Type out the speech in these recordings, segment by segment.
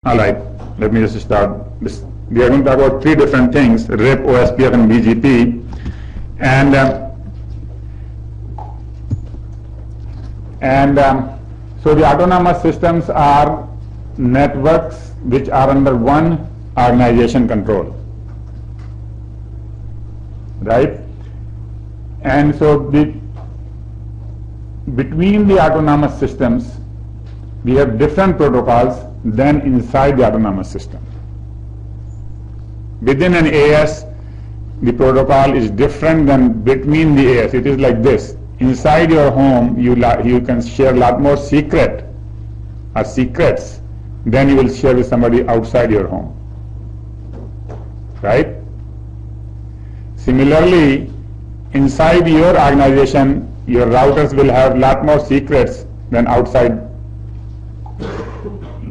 All right, let me just start this. We are going to talk about three different things: RIP, OSPF, and BGP. So the autonomous systems are networks which are under one organization control, right? And so between the autonomous systems, we have different protocols than inside the autonomous system. Within an AS, the protocol is different than between the AS. It is like this. Inside your home, you can share a lot more secrets than you will share with somebody outside your home, right? Similarly, inside your organization, your routers will have a lot more secrets than outside,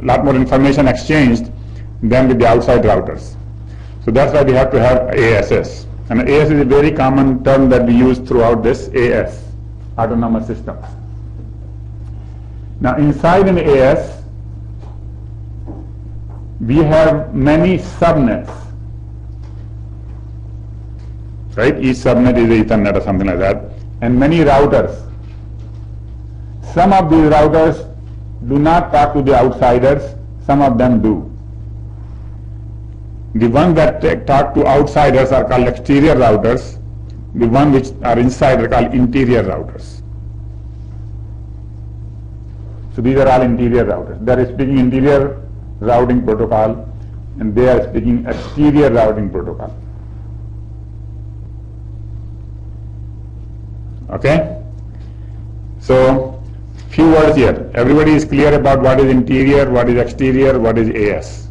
lot more information exchanged than with the outside routers. So that's why we have to have ASs. And AS is a very common term that we use throughout this AS, autonomous systems. Now inside an AS, we have many subnets, right? Each subnet is Ethernet or something like that, and many routers. Some of these routers do not talk to the outsiders, some of them do. The ones that talk to outsiders are called exterior routers. The ones which are inside are called interior routers. So these are all interior routers. They are speaking interior routing protocol and they are speaking exterior routing protocol. Okay? So few words here. Everybody is clear about what is interior, what is exterior, what is AS.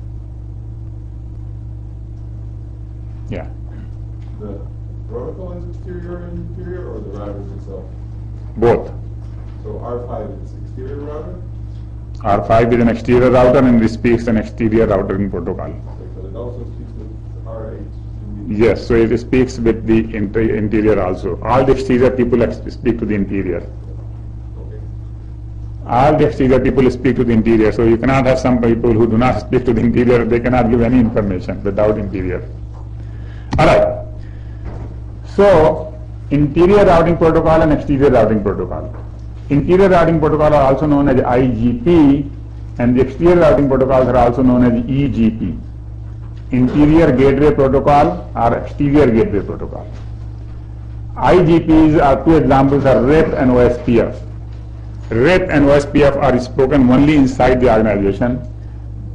Yeah. The protocol is exterior and interior, or the routers itself? Both. So R5 is exterior router? R5 is an exterior router and it speaks an exterior routing protocol. But it also speaks with R8? Yes, so it speaks with the interior also. All the exterior people speak to the interior. All the exterior people speak to the interior, so you cannot have some people who do not speak to the interior, they cannot give any information without interior. Alright, so interior routing protocol and exterior routing protocol. Interior routing protocol are also known as IGP and the exterior routing protocols are also known as eGP. Interior gateway protocol or exterior gateway protocol. IGPs are two examples are RIP and OSPF. RIP and OSPF are spoken only inside the organization.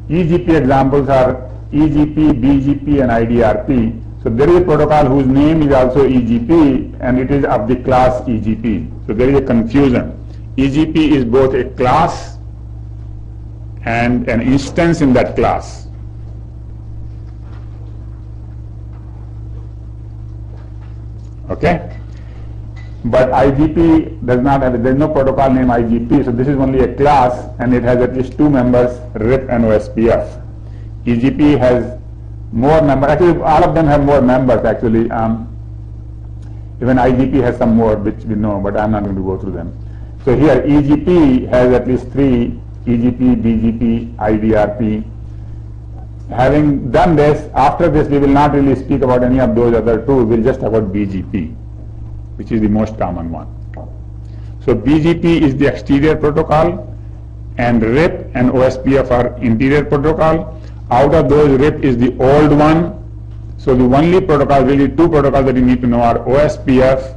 eGP examples are eGP, BGP and IDRP. So there is a protocol whose name is also eGP and it is of the class eGP. So there is a confusion. eGP is both a class and an instance in that class. Okay? But IGP does not have, there is no protocol named IGP, so this is only a class and it has at least two members, RIP and OSPF. eGP has more members, actually all of them have more members actually. Even IGP has some more which we know, but I'm not going to go through them. So here eGP has at least three, eGP, BGP, IDRP. Having done this, after this we will not really speak about any of those other two, we'll just talk about BGP, which is the most common one. So BGP is the exterior protocol and RIP and OSPF are interior protocol. Out of those, RIP is the old one. So the only protocol, really two protocols that you need to know are OSPF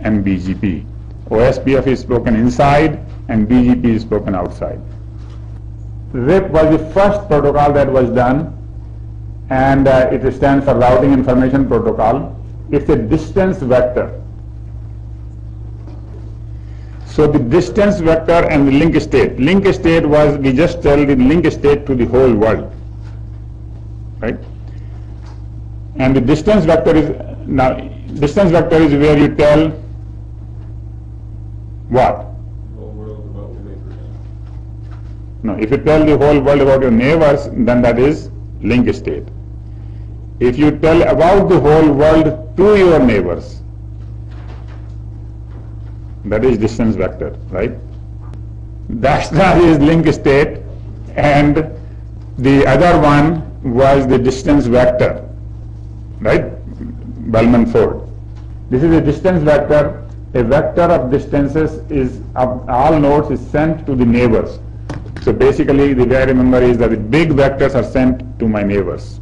and BGP. OSPF is spoken inside and BGP is spoken outside. RIP was the first protocol that was done and it stands for Routing Information Protocol. It's a distance vector. So the distance vector and the link state. Link state was, we just tell the link state to the whole world, right? And the distance vector is, now distance vector is where you tell what? The whole world about your neighbors. No, if you tell the whole world about your neighbors, then that is link state. If you tell about the whole world to your neighbors, that is distance vector, right? Dijkstra is link state and The other one was the distance vector, right? Bellman Ford. This is a distance vector. A vector of distances is of all nodes is sent to the neighbors. So basically the way I remember is that the big vectors are sent to my neighbors.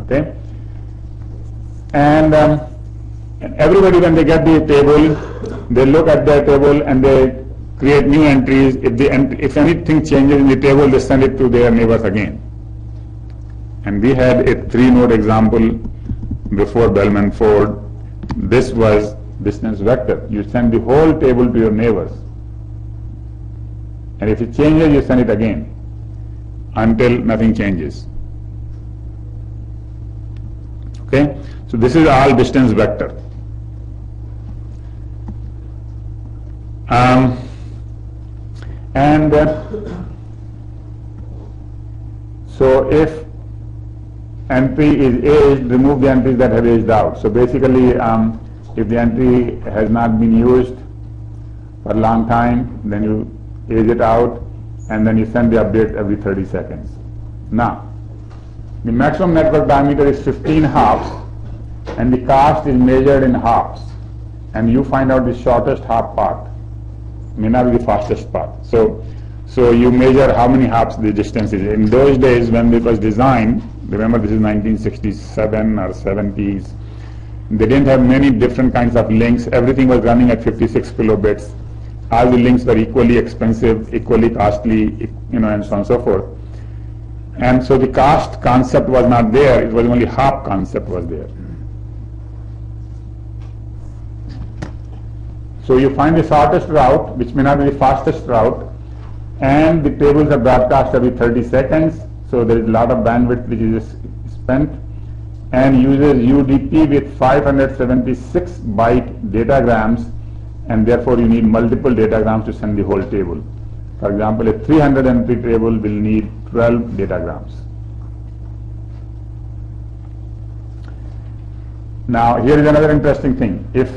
Okay? And everybody, when they get the table, they look at their table and they create new entries. If anything changes in the table, they send it to their neighbors again. And we had a 3-node example before Bellman Ford. This was distance vector. You send the whole table to your neighbors. And if it changes, you send it again until nothing changes. Okay? So this is all distance vector. So if entry is aged, remove the entries that have aged out. So basically, if the entry has not been used for a long time, then you age it out, and then you send the update every 30 seconds. Now, the maximum network diameter is 15 hops, and the cost is measured in hops, and you find out the shortest hop path, may not be the fastest path. So you measure how many hops the distance is. In those days when it was designed, remember this is 1967 or 70s, they didn't have many different kinds of links. Everything was running at 56 kilobits. All the links were equally expensive, equally costly, and so on and so forth. And so the cost concept was not there, it was only hop concept was there. So you find the shortest route, which may not be the fastest route, and the tables are broadcast every 30 seconds, so there is a lot of bandwidth which is spent, and uses UDP with 576 byte datagrams, and therefore you need multiple datagrams to send the whole table. For example, a 300 entry table will need 12 datagrams. Now here is another interesting thing. If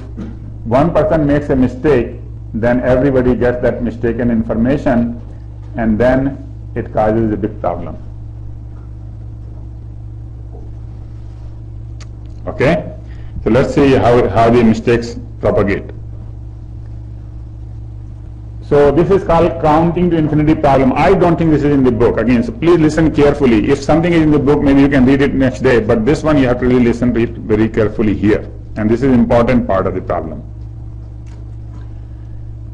one person makes a mistake, then everybody gets that mistaken information, and then it causes a big problem. Okay? So let's see how the mistakes propagate. So this is called counting to infinity problem. I don't think this is in the book. Again, so please listen carefully. If something is in the book, maybe you can read it next day, but this one you have to really listen to it very carefully here. And this is an important part of the problem.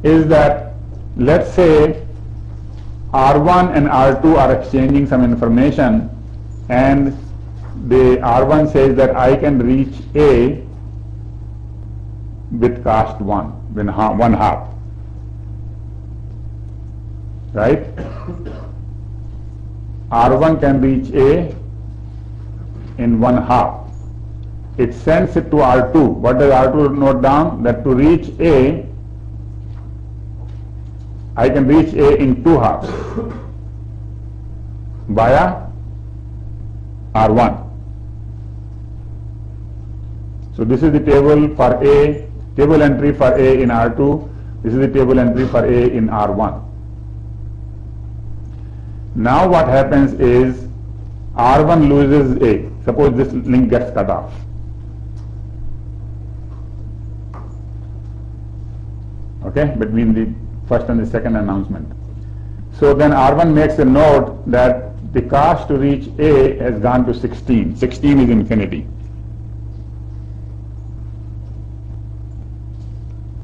Is that, let's say R1 and R2 are exchanging some information, and the R1 says that I can reach A with cost 1, with one hop. Right? R1 can reach A in one hop. It sends it to R2. What does R2 note down? That to reach A, I can reach A in 2 hops via R1. So this is the table for A, table entry for A in R2. This is the table entry for A in R1. Now what happens is R1 loses A. Suppose this link gets cut off. Okay, between the first and the second announcement. So then R1 makes a note that the cost to reach A has gone to 16. 16 is infinity.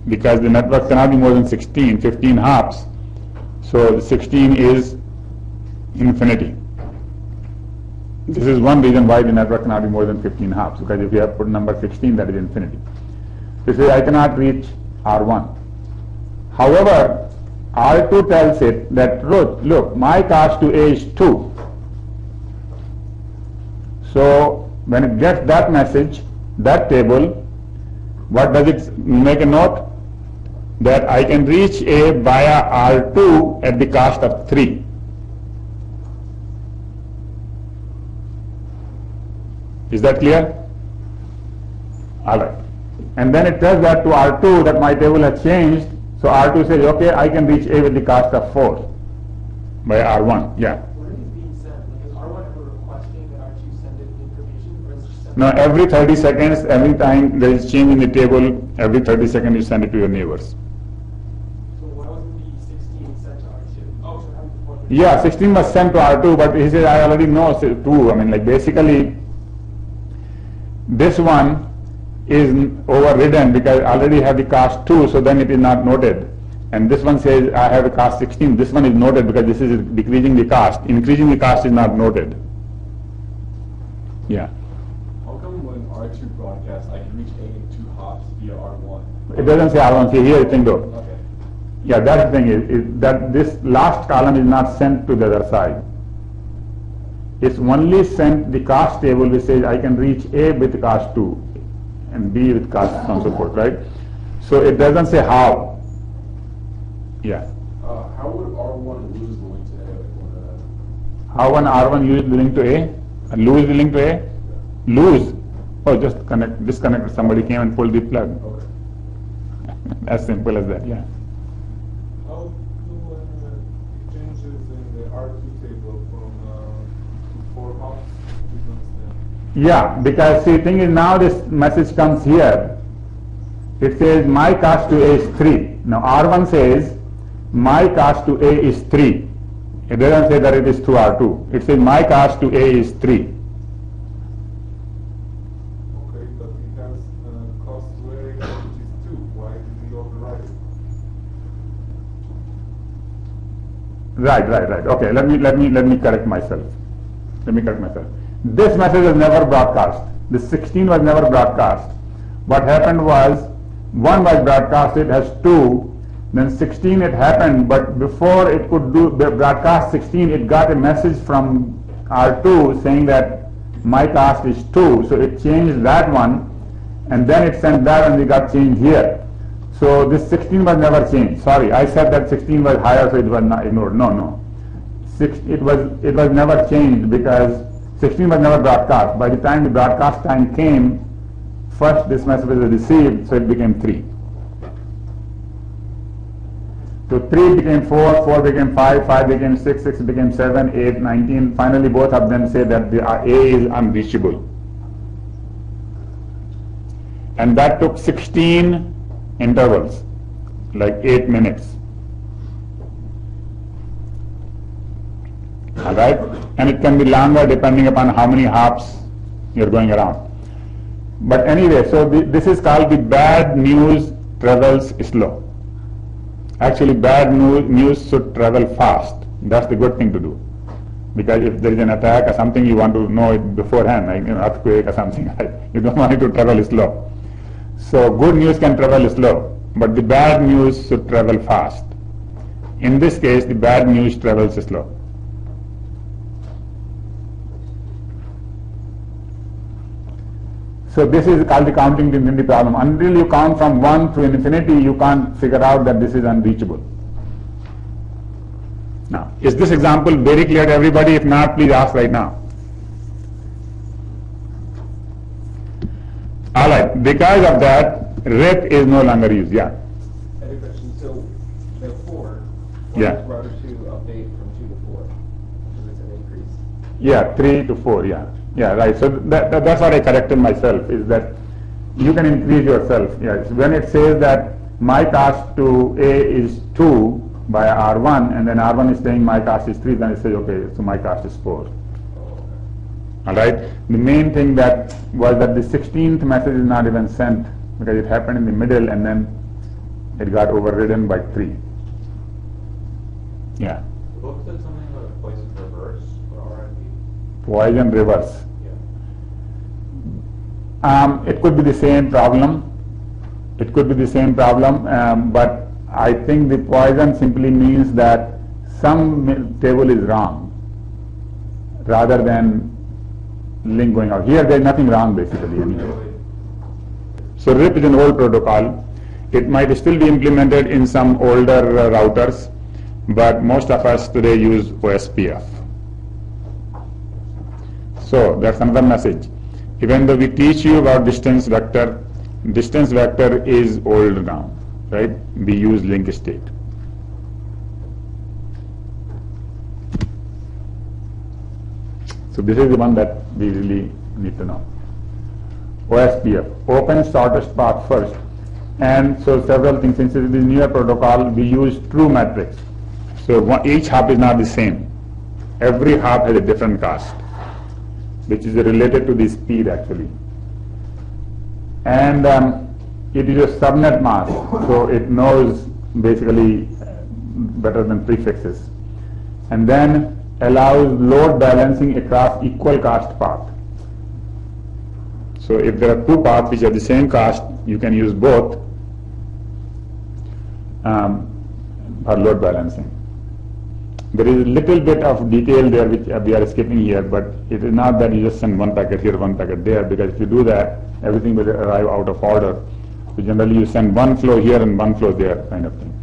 Because the network cannot be more than 16, 15 hops. So the 16 is infinity. This is one reason why the network cannot be more than 15 hops, because if you have put number 16, that is infinity. This is I cannot reach R1. However, R2 tells it that, look, my cost to A is 2. So when it gets that message, that table, what does it make a note? That I can reach A via R2 at the cost of 3. Is that clear? All right. And then it tells that to R2 that my table has changed. So R2 says, okay, I can reach A with the cost of 4. by R1, yeah. What is being sent? Like, is R1 ever requesting that R2 send it information, or is it just sent? No, every 30 seconds, every time there is change in the table, every 30 seconds you send it to your neighbors. So why wasn't the 16 sent to R2? Oh, so how did the 4? Yeah, 16 was sent to R2, but he said, I already know 2. I mean, like basically, this one is overridden because I already have the cast 2, so then it is not noted. And this one says I have a cast 16. This one is noted because this is decreasing the cast. Increasing the cast is not noted. Yeah. How come when R2 broadcasts, I can reach A in 2 hops via R1? It doesn't say R1. See here, it's window. Okay. Yeah, that's the thing is that this last column is not sent to the other side. It's only sent the cast table which says I can reach A with cast 2 and B with cast so on so forth, right? So it doesn't say how. Yeah. How would R1 lose the link to A? How one R1 use the link to A? And lose the link to A? Lose. Oh, just disconnect. Somebody came and pulled the plug. Okay. As simple as that, yeah. How do changes in the R2 table from 4 hops? Yeah, because see, thing is now this message comes here. It says my cast to A is 3. Now R1 says my cast to A is 3. It doesn't say that it is to R2. It says my cast to A is 3. Okay, but it has cost to A which is 2. Why did we override it? Right. Okay, let me correct myself. This message was never broadcast. The 16 was never broadcast. What happened was 1 was broadcasted as 2. Then 16 it happened, but before it could do the broadcast 16, it got a message from R2 saying that my cast is 2. So it changed that one, and then it sent that, and it got changed here. So this 16 was never changed. Sorry, I said that 16 was higher, so it was not ignored. No. It was never changed because 16 was never broadcast. By the time the broadcast time came, first this message was received, so it became 3. So 3 became 4, 4 became 5, 5 became 6, 6 became 7, 8, 19. Finally both of them say that the A is unreachable. And that took 16 intervals, like 8 minutes. Alright? And it can be longer depending upon how many hops you're going around. But anyway, so this is called the bad news travels slow. Actually, bad news should travel fast. That's the good thing to do. Because if there is an attack or something, you want to know it beforehand, like an earthquake or something. Right? You don't want it to travel slow. So good news can travel slow, but the bad news should travel fast. In this case, the bad news travels slow. So this is called the counting to infinity problem. Until you count from 1 to infinity, you can't figure out that this is unreachable. Now, is this example very clear to everybody? If not, please ask right now. Alright, because of that, RIP is no longer used. Yeah. I have a question. So, the 4, Yeah. why does router 2 update from 2 to 4? Because it's an increase. Yeah, 3 to 4, yeah. Yeah, right. So that's what I corrected myself, is that you can increase yourself. Yes. When it says that my cast to A is 2 by R1, and then R1 is saying my cast is 3, then it says, okay, so my cast is 4. Alright? The main thing that was that the 16th message is not even sent because it happened in the middle and then it got overridden by 3. Yeah. The book said something about a poison reverse for RIP. Poison reverse. Yeah. It could be the same problem. It could be the same problem, but I think the poison simply means that some table is wrong rather than link going out. Here there is nothing wrong basically. Anyway. So RIP is an old protocol. It might still be implemented in some older routers, but most of us today use OSPF. So that's another message. Even though we teach you about distance vector is old now, right? We use link state. So this is the one that we really need to know. OSPF, open shortest path first. And so several things, since it is newer protocol, we use true matrix. So each hop is not the same. Every hop has a different cost, which is related to the speed actually. And it is a subnet mask, so it knows basically better than prefixes. And then allows load balancing across equal cost path. So if there are two paths which are the same cost, you can use both for load balancing. There is a little bit of detail there which we are skipping here, but it is not that you just send one packet here, one packet there, because if you do that, everything will arrive out of order. So generally you send one flow here and one flow there, kind of thing.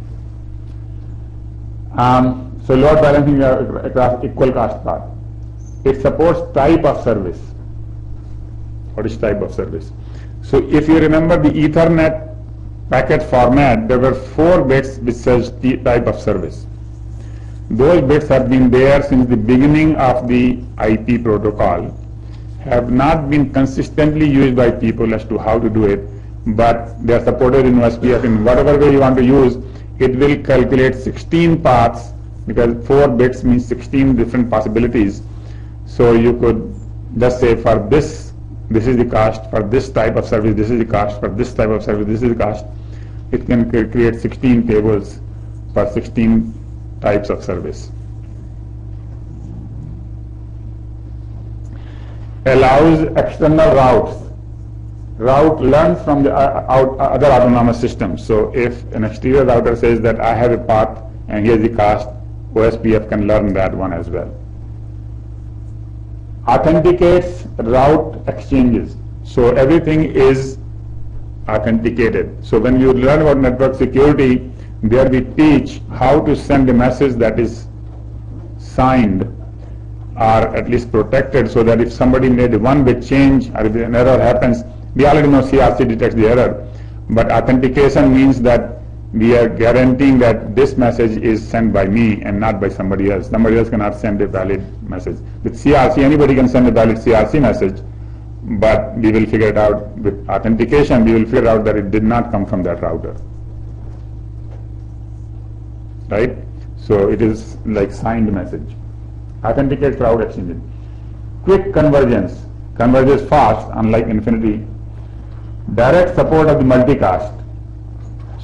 So load balancing across equal cost path. It supports type of service. What is type of service? So if you remember the Ethernet packet format, there were 4 bits which says the type of service. Those bits have been there since the beginning of the IP protocol, have not been consistently used by people as to how to do it, but they are supported in OSPF. In whatever way you want to use, it will calculate 16 paths, because 4 bits means 16 different possibilities. So you could just say for this is the cost, for this type of service this is the cost, for this type of service this is the cost. It can create 16 tables for 16 types of service. Allows external routes. Route learns from the other autonomous systems. So if an exterior router says that I have a path and here's the cost, OSPF can learn that one as well. Authenticates route exchanges. So everything is authenticated. So when you learn about network security, there we teach how to send a message that is signed or at least protected, so that if somebody made a 1-bit change or if an error happens, we already know CRC detects the error, but authentication means that we are guaranteeing that this message is sent by me and not by somebody else. Somebody else cannot send a valid message. With CRC, anybody can send a valid CRC message, but we will figure it out. With authentication, we will figure out that it did not come from that router. Right? So it is like signed message. Authenticates route exchange. Quick convergence. Converges fast, unlike Infinity. Direct support of the multicast.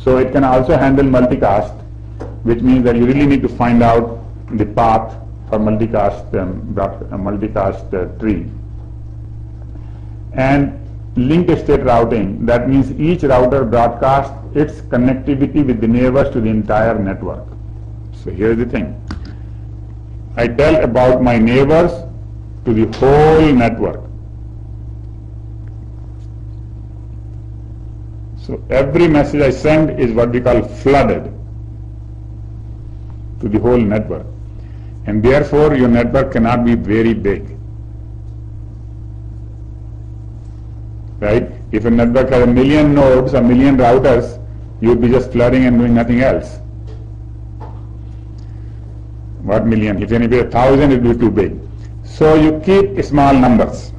So it can also handle multicast, which means that you really need to find out the path for multicast tree. And linked state routing. That means each router broadcasts its connectivity with the neighbors to the entire network. So here's the thing. I tell about my neighbors to the whole network. So every message I send is what we call flooded to the whole network. And therefore your network cannot be very big. Right? If a network has 1 million nodes, 1 million routers, you would be just flooding and doing nothing else. What million? If anybody 1,000, it will be too big. So you keep small numbers.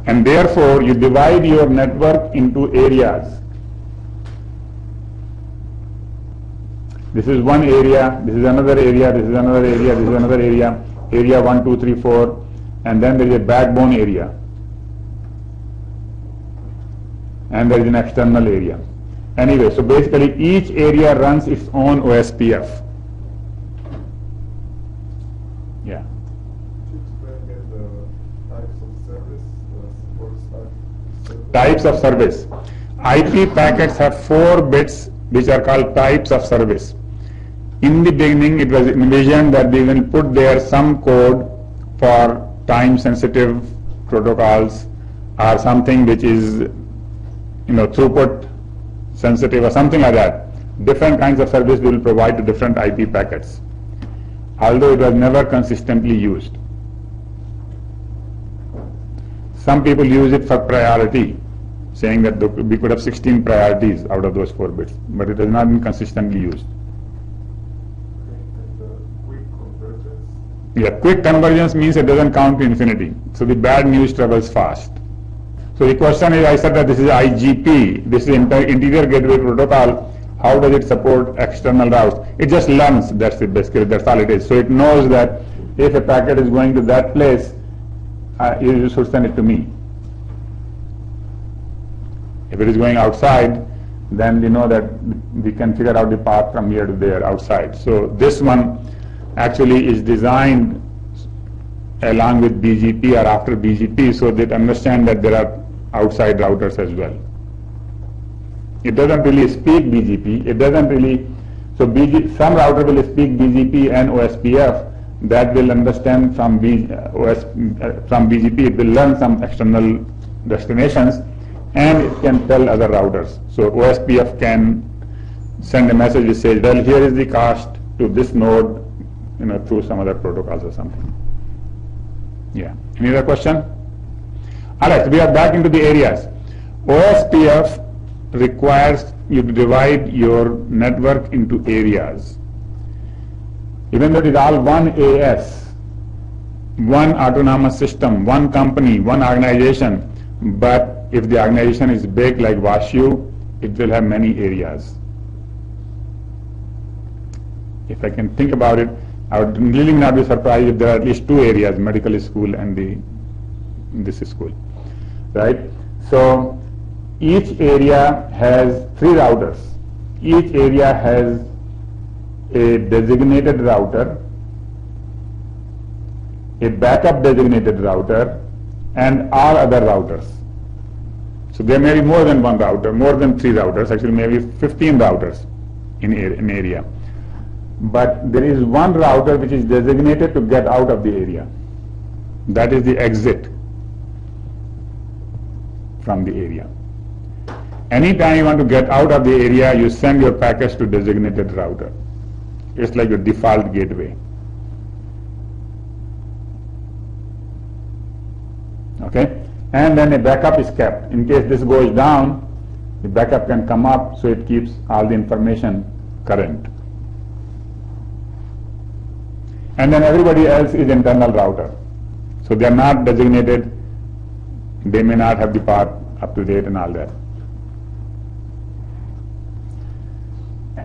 And therefore you divide your network into areas. This is one area, this is another area, this is another area, this is another area, area 1, 2, 3, 4, and then there is a backbone area. And there is an external area. Anyway, so basically each area runs its own OSPF. Yeah. Could you explain the types of service, supports Types of service. IP packets have 4 bits which are called types of service. In the beginning, it was envisioned that we will put there some code for time-sensitive protocols or something which is, throughput sensitive or something like that. Different kinds of service we will provide to different IP packets, although it was never consistently used. Some people use it for priority, saying that we could have 16 priorities out of those 4 bits, but it has not been consistently used. quick convergence? Yeah, quick convergence means it doesn't count to infinity. So the bad news travels fast. So the question is, I said that this is IGP, this is Interior Gateway Protocol. How does it support external routes? It just learns, that's it basically, that's all it is. So it knows that if a packet is going to that place, you should send it to me. If it is going outside, then we know that we can figure out the path from here to there outside. So this one actually is designed along with BGP or after BGP, so that understand that there are outside routers as well. It doesn't really speak BGP. It doesn't really. So some router will speak BGP and OSPF. That will understand from BGP. It will learn some external destinations, and it can tell other routers. So OSPF can send a message which says, well, here is the cost to this node, through some other protocols or something. Yeah. Any other question? All right. So we are back into the areas. OSPF requires you to divide your network into areas. Even though it is all one AS, one autonomous system, one company, one organization, but if the organization is big like WashU, it will have many areas. If I can think about it, I would really not be surprised if there are at least two areas, medical school and this school, right? So each area has 3 routers. Each area has a designated router, a backup designated router, and all other routers. So there may be more than one router, more than 3 routers, actually maybe 15 routers in an area. But there is one router which is designated to get out of the area. That is the exit from the area. Anytime you want to get out of the area, you send your packets to designated router. It's like your default gateway. Okay? And then a backup is kept. In case this goes down, the backup can come up, so it keeps all the information current. And then everybody else is internal router. So they are not designated, they may not have the path up to date and all that.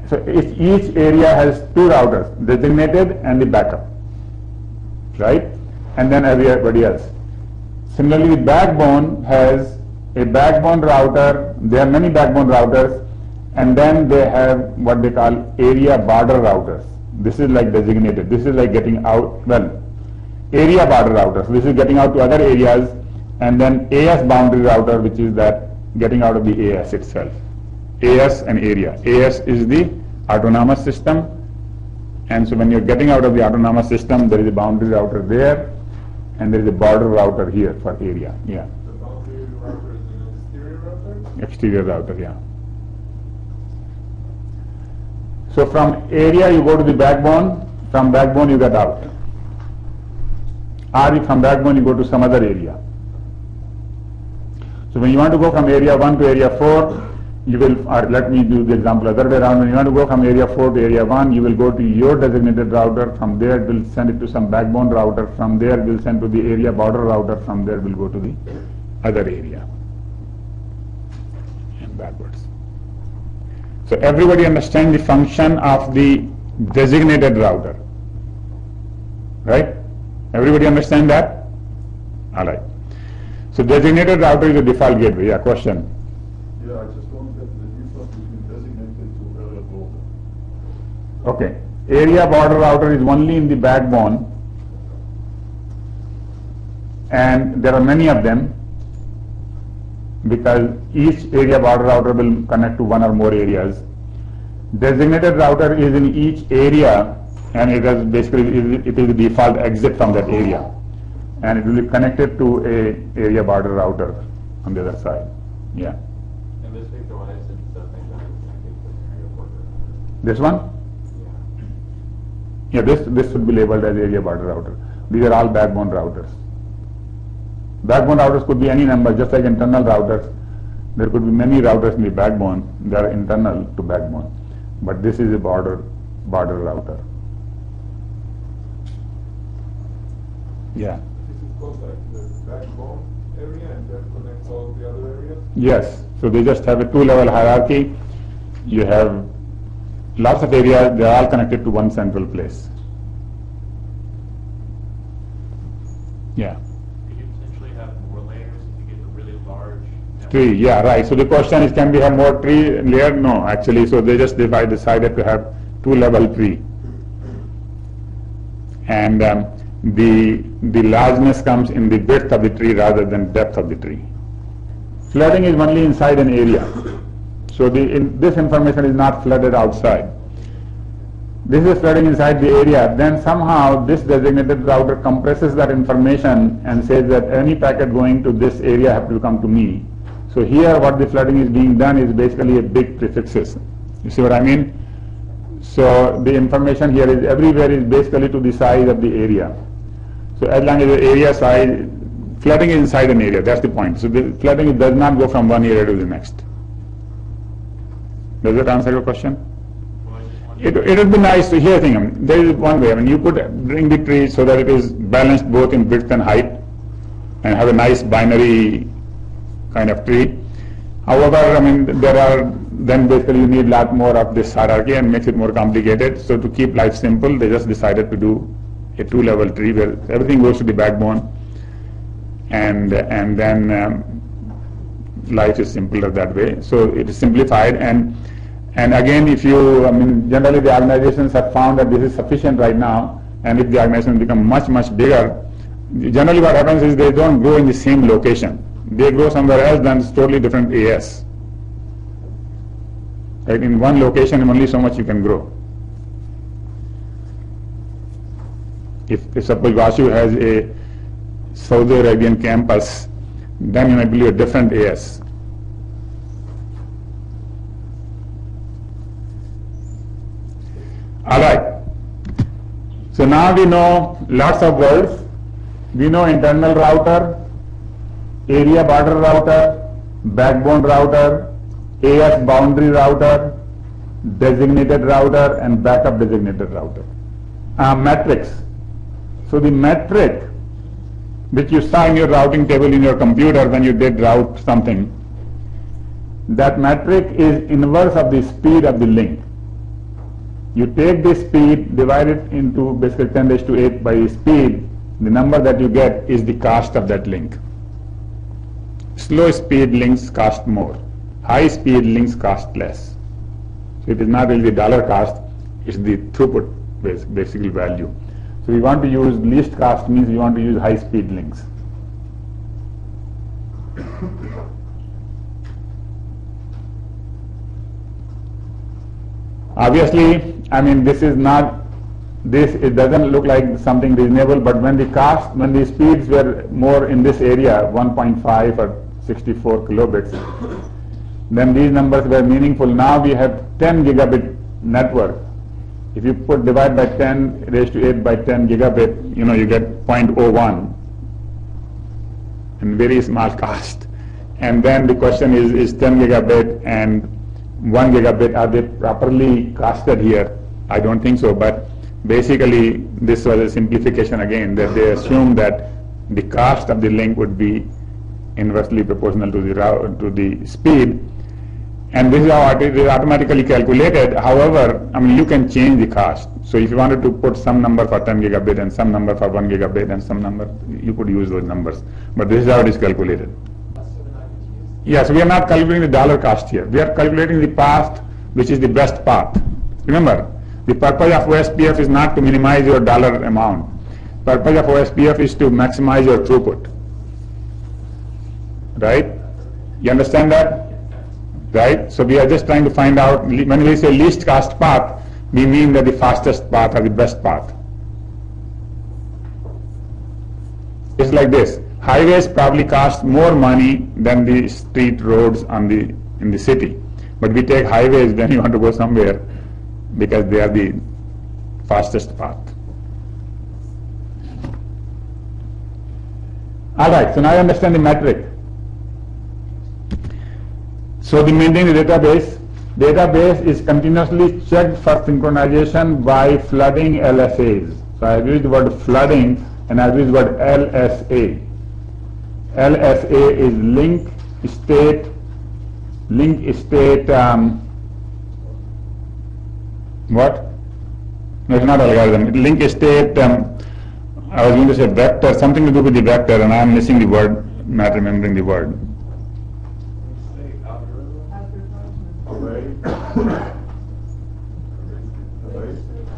So each area has 2 routers, designated and the backup, right? And then everybody else. Similarly, the backbone has a backbone router. There are many backbone routers, and then they have what they call area border routers. This is like designated. This is like getting out, area border routers. This is getting out to other areas, and then AS boundary router, which is that getting out of the AS itself. AS and area. AS is the autonomous system, and so when you're getting out of the autonomous system, there is a boundary router there, and there is a border router here for area. Yeah. The boundary router is an exterior router? Exterior router, yeah. So from area you go to the backbone, from backbone you get out. Or from backbone you go to some other area. So when you want to go from area 1 to area 4, you will, or let me do the example other way around. When you want to go from area 4 to area 1, you will go to your designated router. From there, it will send it to some backbone router. From there, it will send to the area border router. From there, it will go to the other area. And backwards. So everybody understands the function of the designated router. Right? Everybody understand that? All right. So designated router is a default gateway. Yeah, question? Yeah, I just don't get the difference between designated to area border. Okay. Area border router is only in the backbone, and there are many of them because each area border router will connect to one or more areas. Designated router is in each area, and it is basically it is the default exit from that area, and it will be connected to a area border router on the other side. Yeah. And this victimizes something that is connected to the area border. This one? Yeah, this should be labeled as area border router. These are all backbone routers. Backbone routers could be any number, just like internal routers. There could be many routers in the backbone that are internal to backbone. But this is a border router. Yeah. This is called like the backbone area, and that connects all the other areas? Yes. So they just have a two-level hierarchy. You have lots of areas, they are all connected to one central place. Yeah. Could you potentially have more layers if you get a really large network? Tree, yeah, right. So the question is, can we have more tree layer? No, actually. So they just decided to have two-level tree. And the largeness comes in the width of the tree rather than depth of the tree. Flooding is only inside an area. So this information is not flooded outside. This is flooding inside the area. Then somehow this designated router compresses that information and says that any packet going to this area have to come to me. So here what the flooding is being done is basically a big prefixes. You see what I mean? So the information here is everywhere is basically to the size of the area. So as long as the area size, flooding is inside an area, that's the point. So the flooding does not go from one area to the next. Does that answer your question? It would be nice to hear things. There is one way. I mean, you could bring the tree so that it is balanced both in width and height, and have a nice binary kind of tree. However, I mean, then basically you need a lot more of this hierarchy and makes it more complicated. So to keep life simple, they just decided to do a two-level tree where everything goes to the backbone, and then life is simpler that way. So it is simplified, and again, if you, I mean, generally the organizations have found that this is sufficient right now, and if the organizations become much bigger, generally what happens is they don't grow in the same location. They grow somewhere else, then it's totally different AS. Right? In one location, only so much you can grow. If suppose Vasu has a Saudi Arabian campus, then you may build a different AS. Alright. So now we know lots of words. We know internal router, area border router, backbone router, AS boundary router, designated router, and backup designated router. Metrics. So the metric which you saw in your routing table in your computer when you did route something, that metric is inverse of the speed of the link. You take this speed, divide it into basically 10⁸ by speed, the number that you get is the cost of that link. Slow speed links cost more. High speed links cost less. So it is not really the dollar cost, it's the throughput basically value. So we want to use least cost means we want to use high speed links. Obviously, I mean, this is not, it doesn't look like something reasonable, but when the speeds were more in this area, 1.5 or 64 kilobits, then these numbers were meaningful. Now we have 10 gigabit network. If you divide by 10⁸ by 10 gigabit, you get 0.01 and very small cost. And then the question is 10 gigabit and 1 gigabit, are they properly costed here? I don't think so, but basically this was a simplification again, that they assumed that the cost of the link would be inversely proportional to the speed, and this is how it is automatically calculated. However, I mean, you can change the cost. So if you wanted to put some number for 10 gigabit and some number for 1 gigabit and some number, you could use those numbers. But this is how it is calculated. Yes, we are not calculating the dollar cost here. We are calculating the path which is the best path. Remember, the purpose of OSPF is not to minimize your dollar amount. Purpose of OSPF is to maximize your throughput. Right? You understand that? Right? So we are just trying to find out, when we say least cost path, we mean that the fastest path or the best path. It's like this. Highways probably cost more money than the street roads in the city. But we take highways when you want to go somewhere because they are the fastest path. Alright, so now I understand the metric. So the maintaining the database is continuously checked for synchronization by flooding LSAs. So I use the word flooding and I'll use the word LSA. LSA is link state, what? No, it's not algorithm. Link state, I was going to say vector, something to do with the vector, and I am missing the word, not remembering the word.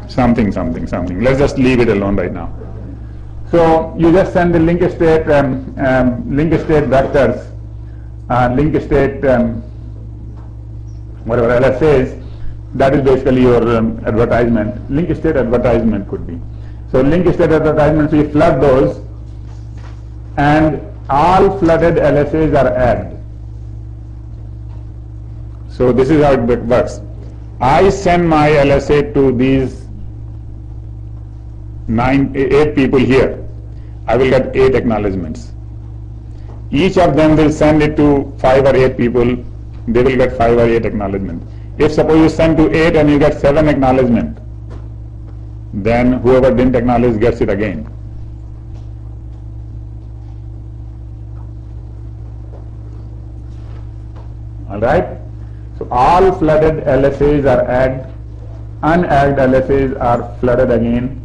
Something. Let's just leave it alone right now. So you just send the link state vectors, link state, whatever LSAs. That is basically your advertisement. Link state advertisement could be. So link state advertisements, we flood those, and all flooded LSAs are added. So this is how it works. I send my LSA to these 8 people here. I will get 8 acknowledgements. Each of them will send it to 5 or 8 people. They will get 5 or 8 acknowledgements. If suppose you send to 8 and you get 7 acknowledgement, then whoever didn't acknowledge gets it again. Alright? So all flooded LSAs are added, unadded LSAs are flooded again.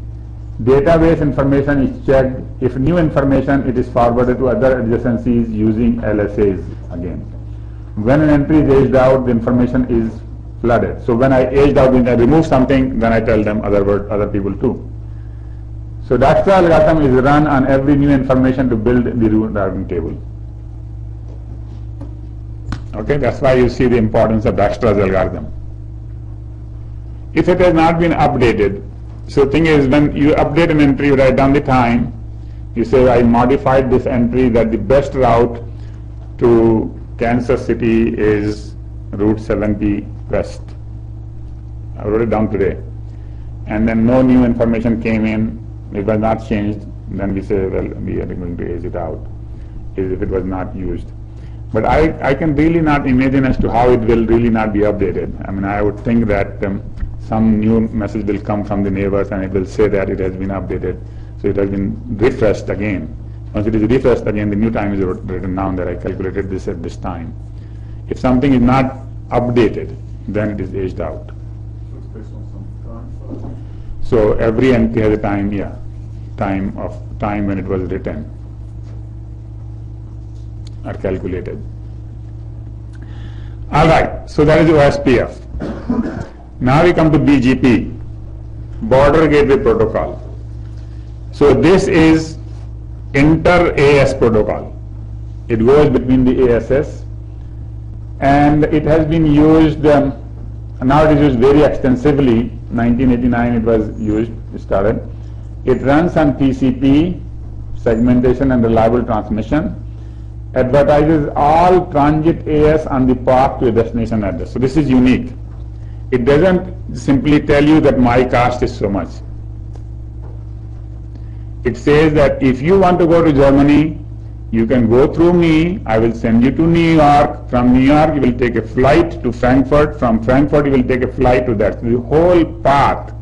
Database information is checked. If new information, it is forwarded to other adjacencies using LSAs again. When an entry is aged out, the information is flooded. So when I aged out, when I remove something, then I tell them other people too. So Dijkstra algorithm is run on every new information to build the routing table. Okay, that's why you see the importance of Dijkstra's algorithm. If it has not been updated, so the thing is, when you update an entry, you write down the time, you say I modified this entry that the best route to Kansas City is Route 70 West. I wrote it down today. And then no new information came in, it was not changed, then we say, well, we are going to age it out, as if it was not used. But I can really not imagine as to how it will really not be updated. I mean, I would think that some new message will come from the neighbors and it will say that it has been updated, so it has been refreshed again. Once it is refreshed again, the new time is written down that I calculated this at this time. If something is not updated, then it is aged out. So every entry has a time, time when it was written or calculated. All right, so that is OSPF. Now we come to BGP, Border Gateway Protocol. So this is inter-AS protocol. It goes between the ASs, and it has been used, now it is used very extensively. 1989 it was started. It runs on TCP, segmentation and reliable transmission. Advertises all transit AS on the path to a destination address. So this is unique. It doesn't simply tell you that my cost is so much. It says that if you want to go to Germany, you can go through me, I will send you to New York, from New York you will take a flight to Frankfurt, from Frankfurt you will take a flight to that. So the whole path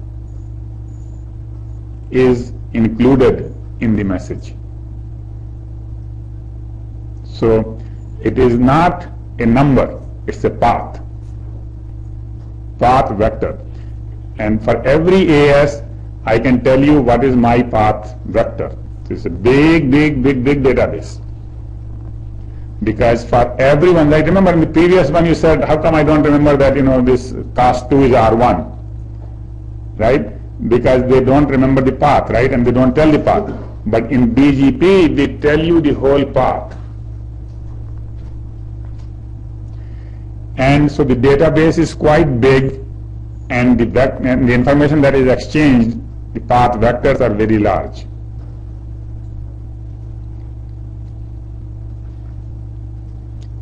is included in the message. So it is not a number, it's a path vector. And for every AS, I can tell you what is my path vector. It's a big database. Because for everyone, like remember in the previous one you said, how come I don't remember that, this cost 2 is R1, right? Because they don't remember the path, right? And they don't tell the path. But in BGP, they tell you the whole path. And so the database is quite big, and the information that is exchanged, the path vectors are very large.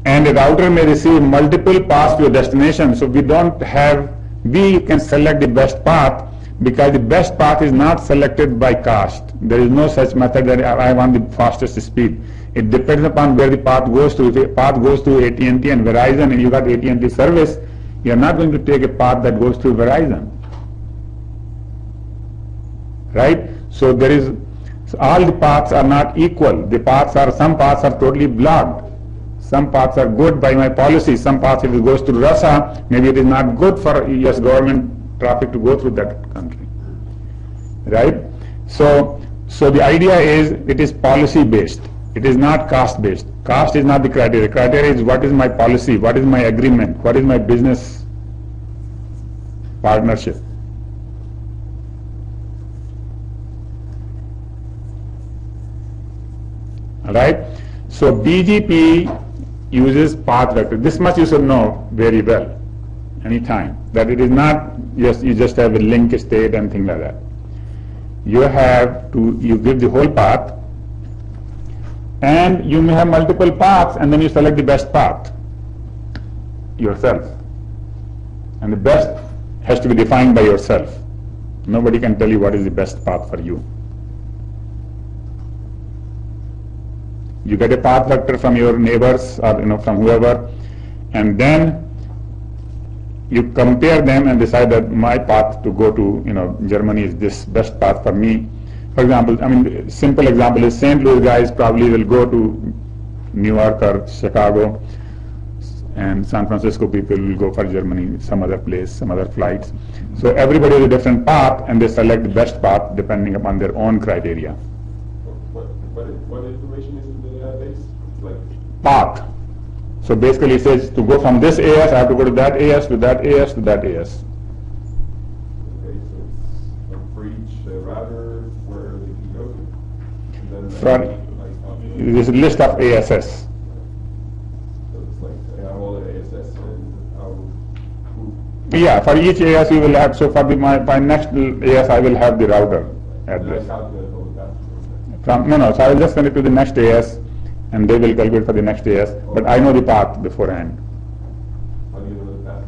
And a router may receive multiple paths to a destination, so we can select the best path, because the best path is not selected by cost. There is no such method that I want the fastest speed. It depends upon where the path goes to. If a path goes to AT&T and Verizon and you got AT&T service, you are not going to take a path that goes through Verizon. Right? So there is So all the paths are not equal. Some paths are totally blocked. Some paths are good by my policy. Some paths, if it goes to Russia, maybe it is not good for US government traffic to go through that country. Right? So the idea is it is policy based. It is not cost based. Cost is not the criteria. Criteria is what is my policy, what is my agreement, what is my business partnership. Alright? So BGP uses path vector. This much you should know very well, anytime. That it is not just you just have a link state and things like that. You give the whole path, and you may have multiple paths, and then you select the best path yourself. And the best has to be defined by yourself. Nobody can tell you what is the best path for you. You get a path vector from your neighbors or from whoever, and then you compare them and decide that my path to go to Germany is this best path for me. For example, simple example is St. Louis guys probably will go to New York or Chicago, and San Francisco people will go for Germany, some other place, some other flights. So everybody has a different path, and they select the best path depending upon their own criteria. What information is in the database? Like Path. So basically it says to go from this AS, I have to go to that AS, to that AS, to that AS. okay, so it's like for each router where they can go to, and then From this list of ASS. So it's like I have all the ASS and how Yeah, for each AS we will have, so for my next AS I will have the router address. calculate all the paths. So I will just send it to the next AS, and they will calculate for the next AS, but I know the path beforehand. How do you know the path?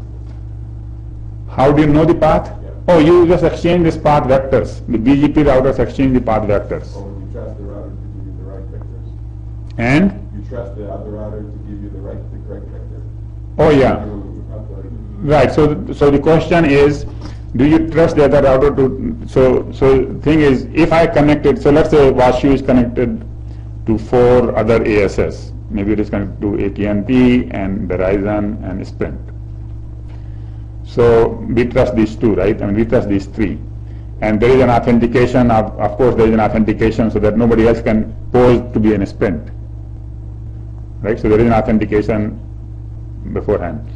How do you know the path? Yeah. Oh, you just exchange these path vectors. The BGP routers exchange the path vectors. Or you trust the router to give you the right vectors? And? You trust the other router to give you the correct vector? Oh yeah. Right, so the question is, do you trust the other router to, so thing is, if I connected, so let's say Vashu is connected to 4 other ASS, maybe it is connected to AT&T and Verizon and Sprint. So we trust these 2, right? We trust these 3. And there is an authentication, of course there is an authentication so that nobody else can pose to be in Sprint. Right, so there is an authentication beforehand.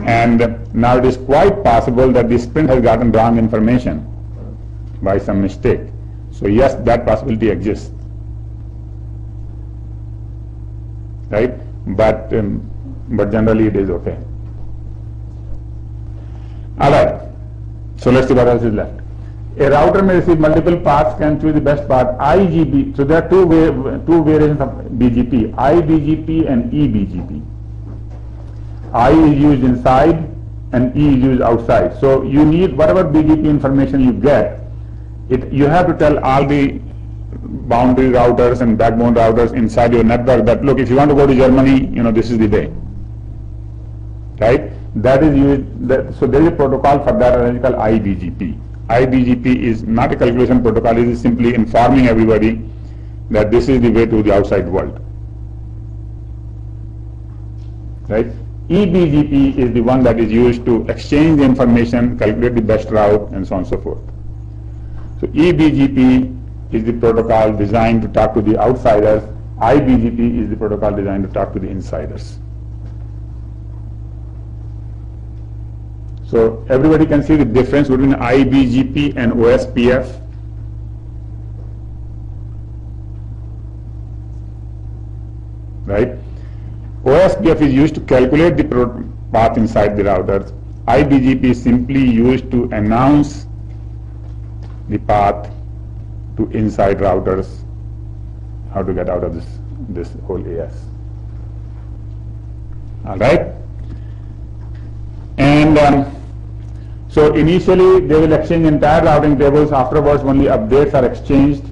And now it is quite possible that the Sprint has gotten wrong information by some mistake. So yes, that possibility exists. Right? But generally it is okay. Alright. So let's see what else is left. A router may receive multiple paths, can choose the best path. IGP, so there are two variations of BGP, iBGP and eBGP. I is used inside and E is used outside. So you need whatever BGP information you get, you have to tell all the boundary routers and backbone routers inside your network that look, if you want to go to Germany, this is the way. Right? That is used. So there is a protocol for that, and it's called iBGP. iBGP is not a calculation protocol; it is simply informing everybody that this is the way to the outside world. Right? eBGP is the one that is used to exchange the information, calculate the best route, and so on and so forth. So eBGP is the protocol designed to talk to the outsiders. iBGP is the protocol designed to talk to the insiders. So everybody can see the difference between iBGP and OSPF. Right? OSPF is used to calculate the path inside the routers. iBGP is simply used to announce the path to inside routers, how to get out of this whole AS. All right? And so initially they will exchange entire routing tables, afterwards only updates are exchanged,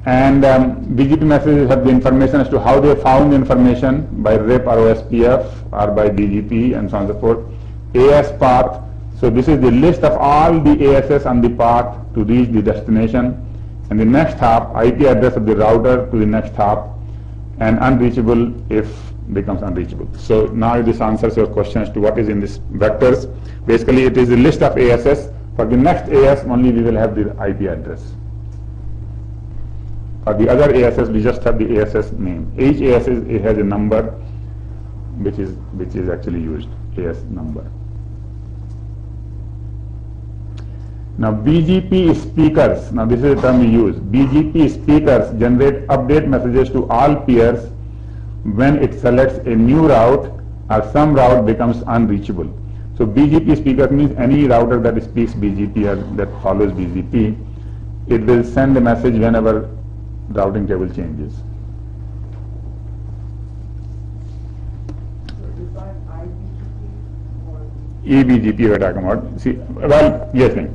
and BGP messages have the information as to how they found the information by RIP or OSPF or by BGP and so on and so forth. AS path, so this is the list of all the ASS on the path to reach the destination, and the next hop, IP address of the router to the next hop, and unreachable if becomes unreachable. So now this answers your question as to what is in this vectors. Basically it is a list of ASs. For the next AS only we will have the IP address. For the other ASs we just have the ASS name. Each AS it has a number which is actually used, AS number. Now BGP speakers, now this is the term we use. BGP speakers generate update messages to all peers when it selects a new route or some route becomes unreachable. So BGP speakers means any router that speaks BGP or that follows BGP, it will send a message whenever routing table changes. eBGP we are talking about. See, well, yes, ma'am.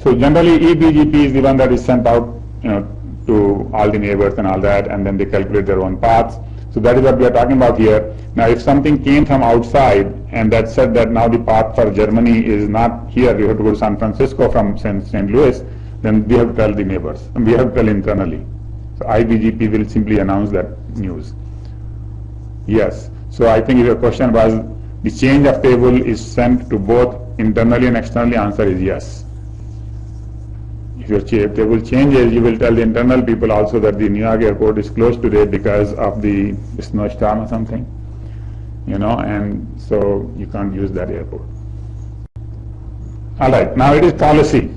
So generally eBGP is the one that is sent out, to all the neighbors and all that, and then they calculate their own paths. So that is what we are talking about here. Now if something came from outside and that said that now the path for Germany is not here, we have to go to San Francisco from St. Louis, then we have to tell the neighbors, and we have to tell internally. So iBGP will simply announce that news. Yes. So I think if your question was the change of table is sent to both internally and externally, answer is yes. If your table changes, you will tell the internal people also that the New York airport is closed today because of the snowstorm or something, and so you can't use that airport. All right, now it is policy.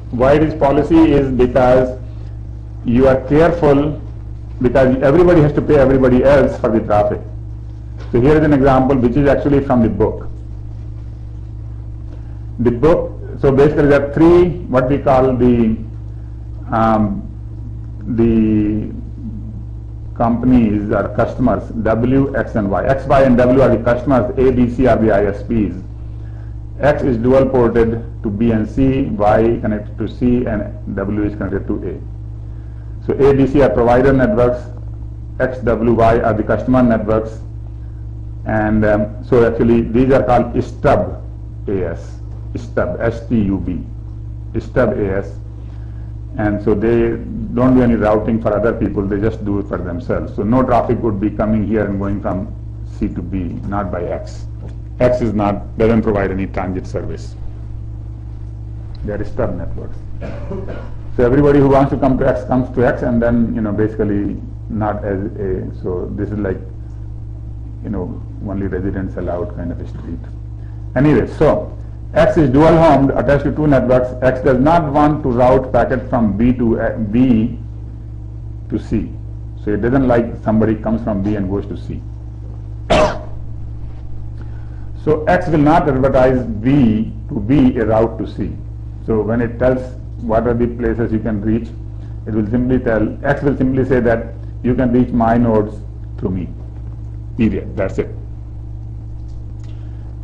Why it is policy is because you are careful, because everybody has to pay everybody else for the traffic. So here is an example which is actually from the book. The book, so basically there are three, what we call the companies or customers, W, X and Y. X, Y and W are the customers, A, B, C are the ISPs. X is dual ported to B and C, Y connected to C, and W is connected to A. So A, B, C are provider networks, X, W, Y are the customer networks, and so actually these are called stub AS, stub, S-T-U-B, stub AS, and so they don't do any routing for other people, they just do it for themselves. So no traffic would be coming here and going from C to B, not by X. X is not, doesn't provide any transit service. They are stub networks. So everybody who wants to come to X comes to X, and then basically not as A. So this is like only residents allowed kind of a street. Anyway, so X is dual homed, attached to two networks. X does not want to route packet from B to C. So it doesn't like somebody comes from B and goes to C. So X will not advertise B to be a route to C. So when it tells what are the places you can reach, it will simply tell, X will simply say that you can reach my nodes through me. Period. That's it.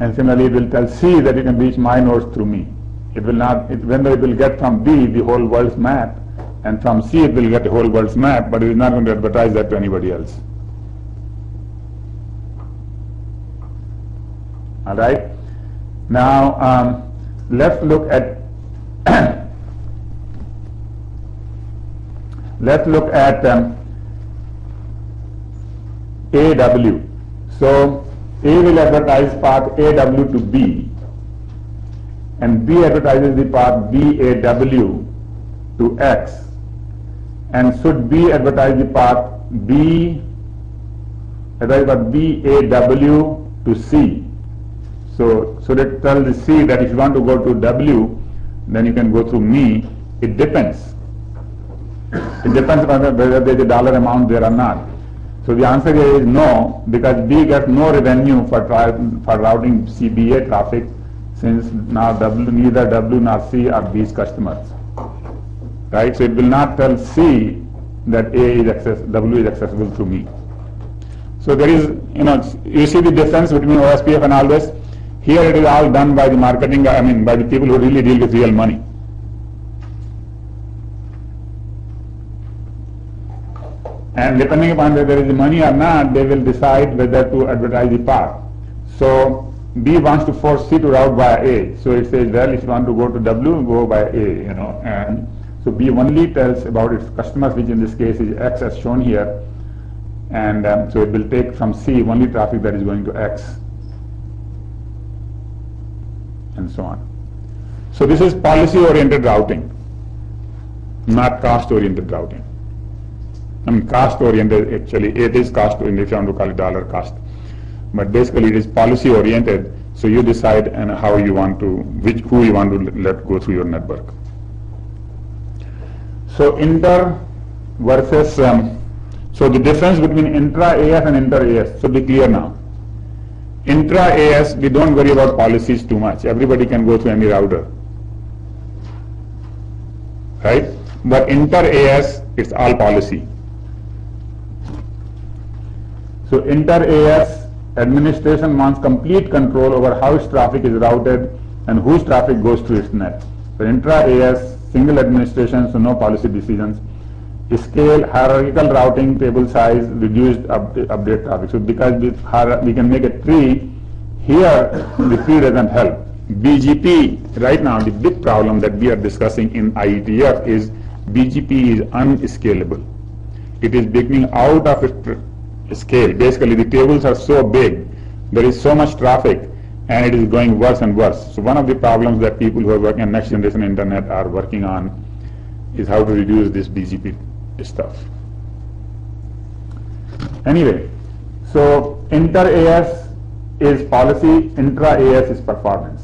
And similarly, it will tell C that you can reach my nodes through me. It will not, even though it will get from B the whole world's map, and from C it will get the whole world's map, but it is not going to advertise that to anybody else. All right. Now let's look at AW. So A will advertise path AW to B, and B advertises the path BAW to X, and should B advertise the path BAW to C. So that tells the C that if you want to go to W, then you can go through me. It depends. It depends on whether there is a dollar amount there or not. So the answer here is no, because B gets no revenue for routing CBA traffic, since now neither W nor C are B's customers. Right? So it will not tell C that W is accessible through me. So there is, you see the difference between OSPF and all this. Here it is all done by the marketing, by the people who really deal with real money. And depending upon whether there is money or not, they will decide whether to advertise the path. So B wants to force C to route via A. So it says, well, if you want to go to W, go by A, and So B only tells about its customers, which in this case is X as shown here, and so it will take from C only traffic that is going to X, and so on. So this is policy-oriented routing, not cost-oriented routing. I mean, cost-oriented, actually, it is cost-oriented if you want to call it dollar cost. But basically it is policy-oriented, so you decide and how you want to, who you want to let go through your network. So inter versus, so the difference between intra-AS and inter-AS, so be clear now. Intra-AS, we don't worry about policies too much. Everybody can go through any router, right? But inter-AS, it's all policy. So inter-AS, administration wants complete control over how its traffic is routed and whose traffic goes through its net. So intra-AS, single administration, so no policy decisions. Scale, hierarchical routing, table size, reduced update traffic. So because we can make a tree, here the tree doesn't help. BGP, right now the big problem that we are discussing in IETF is BGP is unscalable. It is beginning out of its scale. Basically the tables are so big, there is so much traffic, and it is going worse and worse. So one of the problems that people who are working on next generation internet are working on is how to reduce this BGP stuff. Anyway, so inter-AS is policy, intra-AS is performance.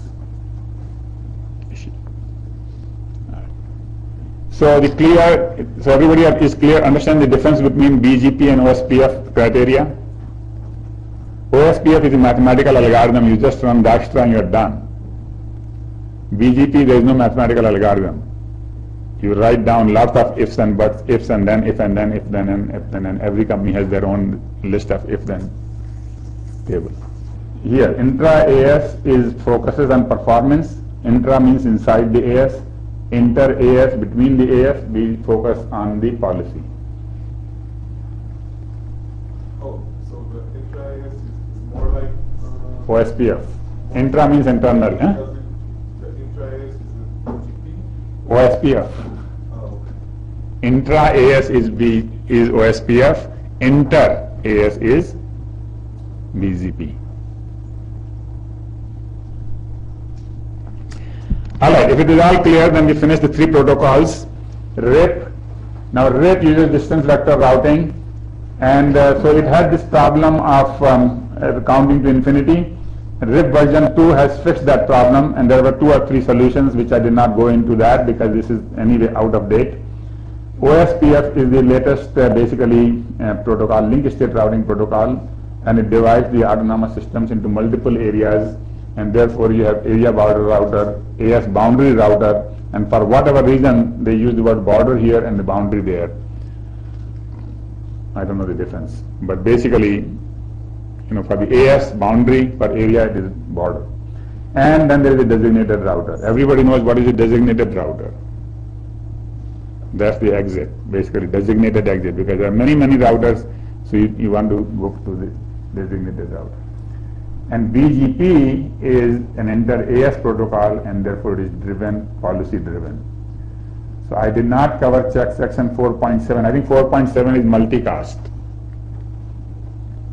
So so everybody is clear, understand the difference between BGP and OSPF criteria? OSPF is a mathematical algorithm, you just run Dijkstra and you are done. BGP, there is no mathematical algorithm. You write down lots of ifs and buts, ifs and then, if and then, if then, and if then, and every company has their own list of if then table. Here, intra-AS focuses on performance. Intra means inside the AS. Inter-AS, between the AS, we focus on the policy. Oh, so the intra-AS is more like OSPF. Intra means internal. The intra-AS is the BGP? OSPF. Oh, okay. Intra-AS is OSPF. Inter-AS is BGP. Alright, if it is all clear, then we finish the three protocols. RIP. Now RIP uses distance vector routing, and so it had this problem of counting to infinity. RIP version 2 has fixed that problem, and there were 2 or 3 solutions which I did not go into that because this is anyway out of date. OSPF is the latest basically protocol, link state routing protocol, and it divides the autonomous systems into multiple areas, and therefore you have area border router, AS boundary router, and for whatever reason they use the word border here and the boundary there. I don't know the difference, but basically, for the AS boundary, for area it is border. And then there is a designated router. Everybody knows what is a designated router. That's the exit, basically designated exit, because there are many routers, so you want to go to the designated router. And BGP is an inter-AS protocol, and therefore it is driven, policy driven. So I did not cover section 4.7. I think 4.7 is multicast.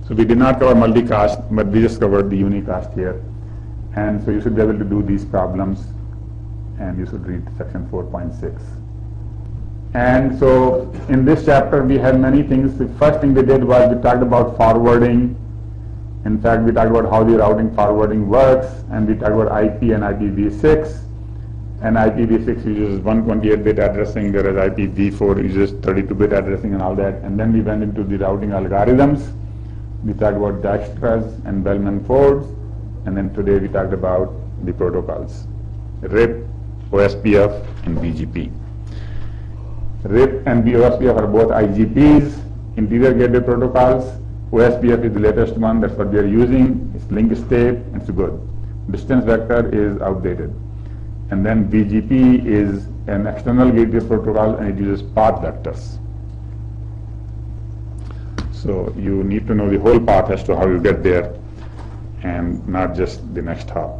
So we did not cover multicast, but we just covered the unicast here. And so you should be able to do these problems, and you should read section 4.6. And so in this chapter we had many things. The first thing we did was we talked about forwarding. In fact, we talked about how the routing forwarding works, and we talked about IP and IPv6. And IPv6 uses 128-bit addressing, whereas IPv4 uses 32-bit addressing and all that. And then we went into the routing algorithms. We talked about Dijkstra's and Bellman Ford's, and then today we talked about the protocols, RIP, OSPF, and BGP. RIP and OSPF are both IGPs, interior gateway protocols. OSPF is the latest one, that's what we are using. It's link state, it's good. Distance vector is outdated. And then BGP is an external gateway protocol, and it uses path vectors. So you need to know the whole path as to how you get there, and not just the next hop.